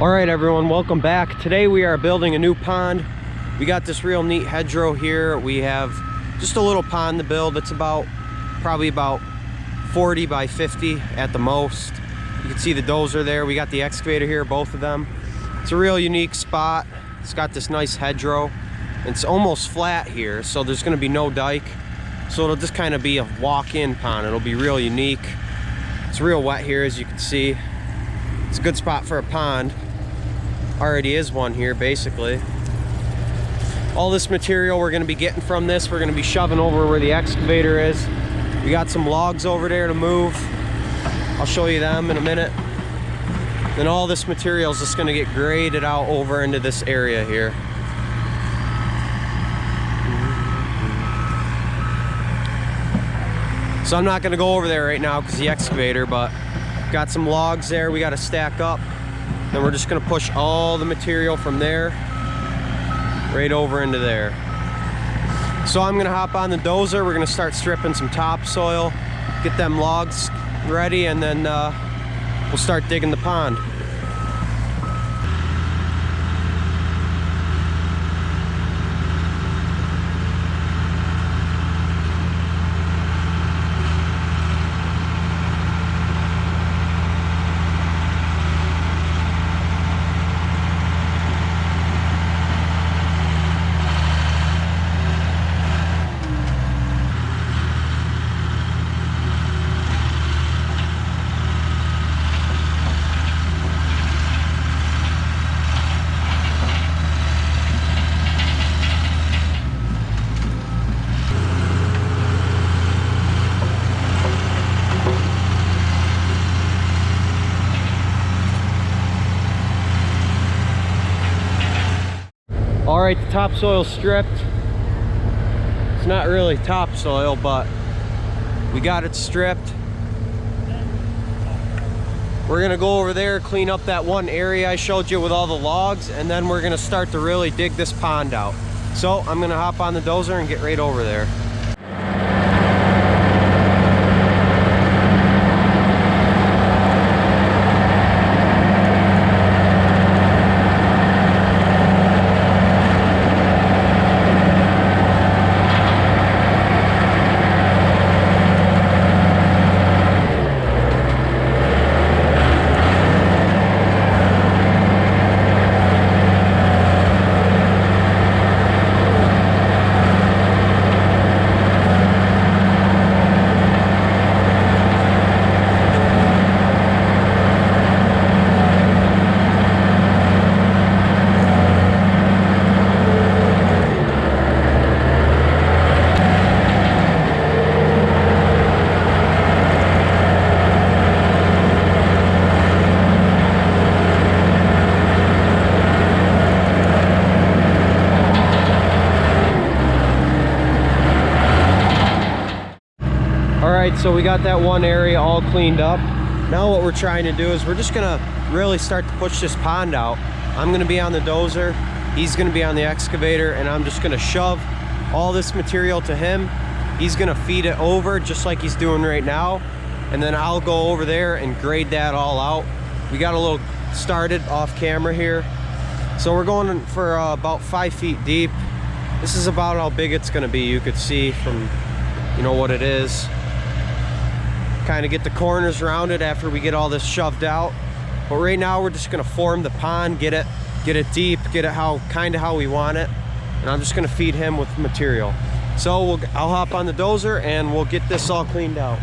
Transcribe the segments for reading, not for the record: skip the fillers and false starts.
All right, everyone, welcome back. Today we are building a new pond. We got this real neat hedgerow here. We have just a little pond to build. It's probably about 40 by 50 at the most. You can see the dozer there. We got the excavator here, both of them. It's a real unique spot. It's got this nice hedgerow. It's almost flat here, so there's going to be no dike. So it'll just kind of be a walk-in pond. It'll be real unique. It's real wet here, as you can see. It's a good spot for a pond. Already is one here, basically. All this material we're going to be getting from this, we're going to be shoving over where the excavator is. We got some logs over there to move. I'll show you them in a minute. Then all this material is just going to get graded out over into this area here. So I'm not going to go over there right now because the excavator, but got some logs there we got to stack up. Then we're just going to push all the material from there right over into there. So I'm going to hop on the dozer. We're going to start stripping some topsoil, get them logs ready, and then we'll start digging the pond. All right, the topsoil's stripped. It's not really topsoil, but we got it stripped. We're gonna go over there, clean up that one area I showed you with all the logs, and then we're gonna start to really dig this pond out. So I'm gonna hop on the dozer and get right over there. Alright, so we got that one area all cleaned up. Now what we're trying to do is we're just gonna really start to push this pond out. I'm gonna be on the dozer, he's gonna be on the excavator, and I'm just gonna shove all this material to him. He's gonna feed it over just like he's doing right now, and then I'll go over there and grade that all out. We got a little started off camera here. So we're going for about 5 feet deep. This is about how big it's gonna be. You could see from, you know, what it is. Kind of get the corners rounded after we get all this shoved out. But right now we're just gonna form the pond, get it deep, get it kind of how we want it. And I'm just gonna feed him with material. So I'll hop on the dozer and we'll get this all cleaned out.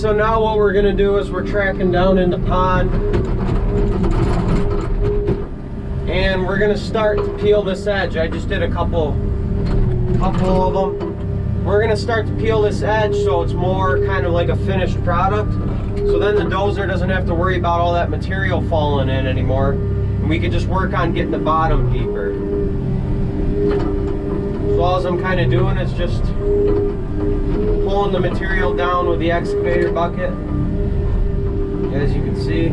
so now what we're gonna do is we're tracking down in the pond, and we're gonna start to peel this edge. I just did a couple of them. We're gonna start to peel this edge so it's more kind of like a finished product. So then the dozer doesn't have to worry about all that material falling in anymore. And we can just work on getting the bottom deeper. So all I'm kind of doing is just pulling the material down with the excavator bucket, as you can see.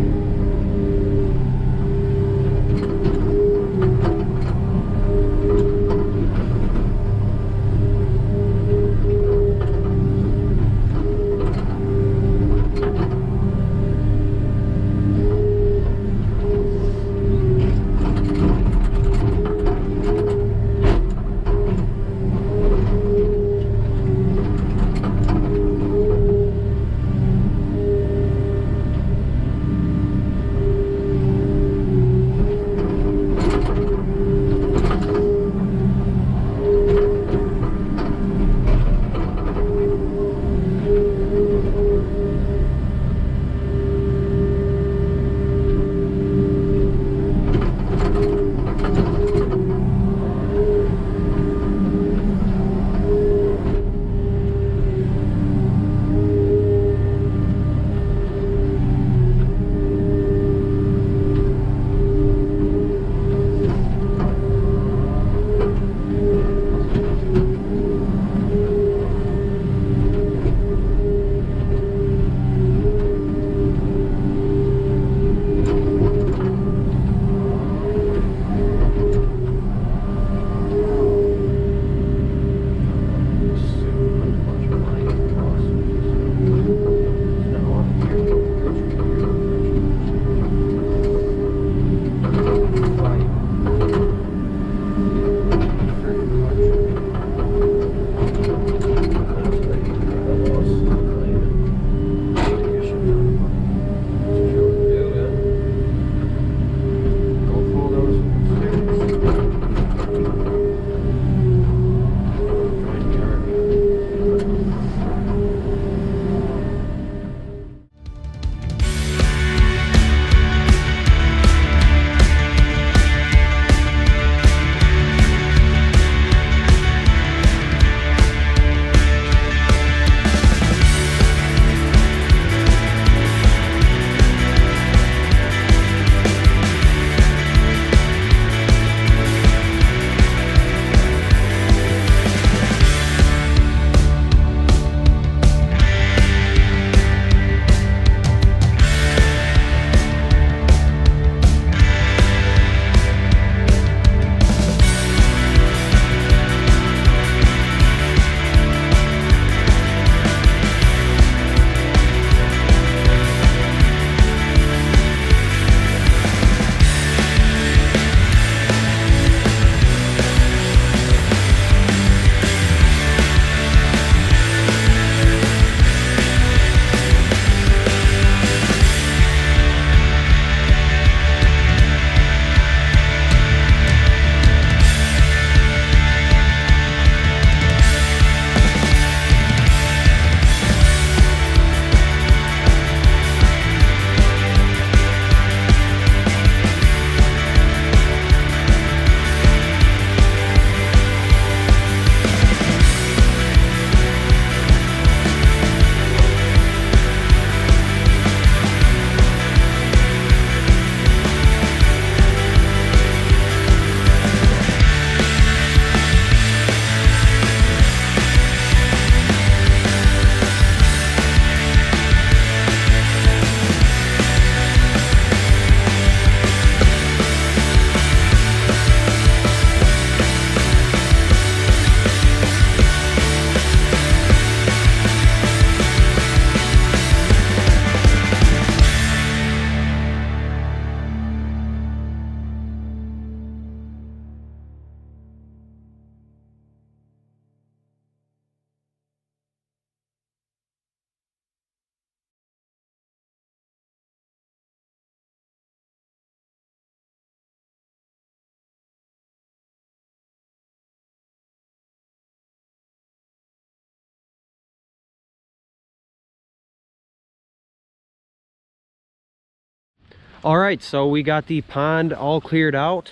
All right, so we got the pond all cleared out.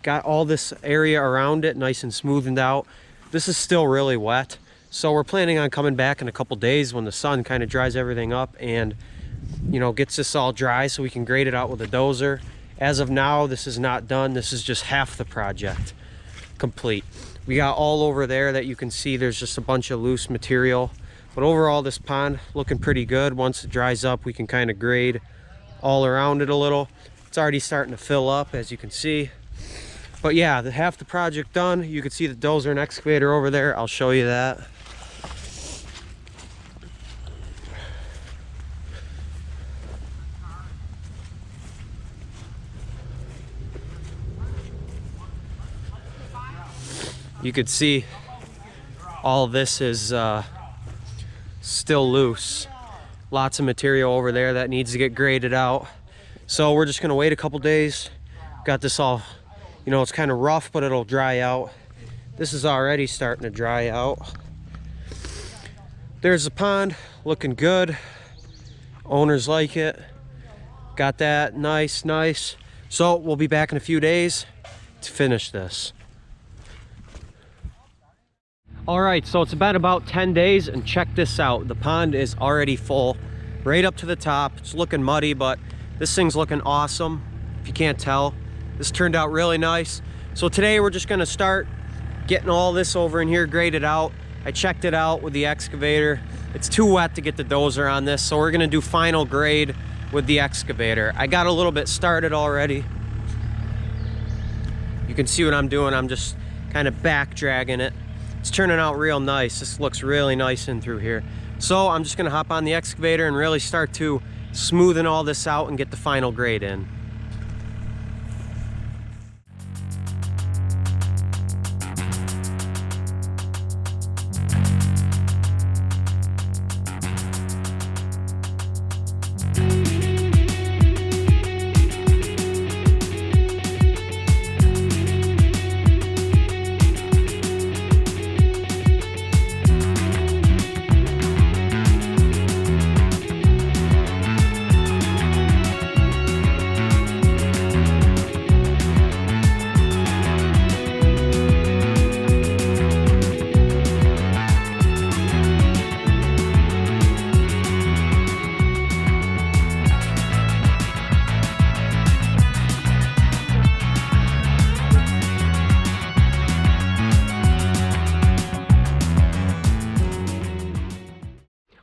Got all this area around it nice and smoothened out. This is still really wet, so we're planning on coming back in a couple days when the sun kind of dries everything up and, you know, gets this all dry so we can grade it out with a dozer. As of now, this is not done. This is just half the project complete. We got all over there that you can see there's just a bunch of loose material, but overall this pond looking pretty good. Once it dries up, we can kind of grade all around it a little. It's already starting to fill up, as you can see. But yeah, half the project done. You can see the dozer and excavator over there. I'll show you that. You could see all this is still loose. Lots of material over there that needs to get graded out. So we're just gonna wait a couple days. Got this all, you know, it's kind of rough, but it'll dry out. This is already starting to dry out. There's the pond, looking good. Owners like it. Got that, nice. So we'll be back in a few days to finish this. All right, so it's been about 10 days and check this out. The pond is already full, right up to the top. It's looking muddy, but this thing's looking awesome. If you can't tell, this turned out really nice. So today we're just gonna start getting all this over in here graded out. I checked it out with the excavator. It's too wet to get the dozer on this, so we're gonna do final grade with the excavator. I got a little bit started already. You can see what I'm doing. I'm just kind of back dragging it. It's turning out real nice. This looks really nice in through here. So I'm just gonna hop on the excavator and really start to smoothen all this out and get the final grade in.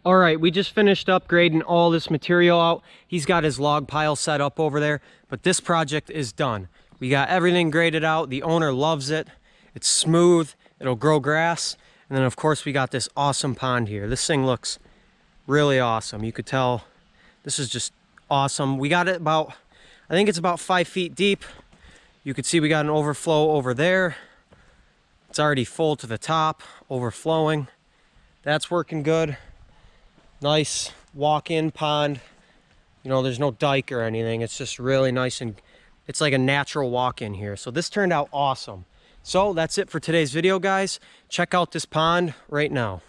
All right, we just finished upgrading all this material out. He's got his log pile set up over there, but this project is done. We got everything graded out. The owner loves it. It's smooth, it'll grow grass. And then of course we got this awesome pond here. This thing looks really awesome. You could tell this is just awesome. We got it about, I think it's about 5 feet deep. You could see we got an overflow over there. It's already full to the top, overflowing. That's working good. Nice walk-in pond. You know, there's no dike or anything. It's just really nice and it's like a natural walk-in here. So this turned out awesome. So that's it for today's video, guys. Check out this pond right now.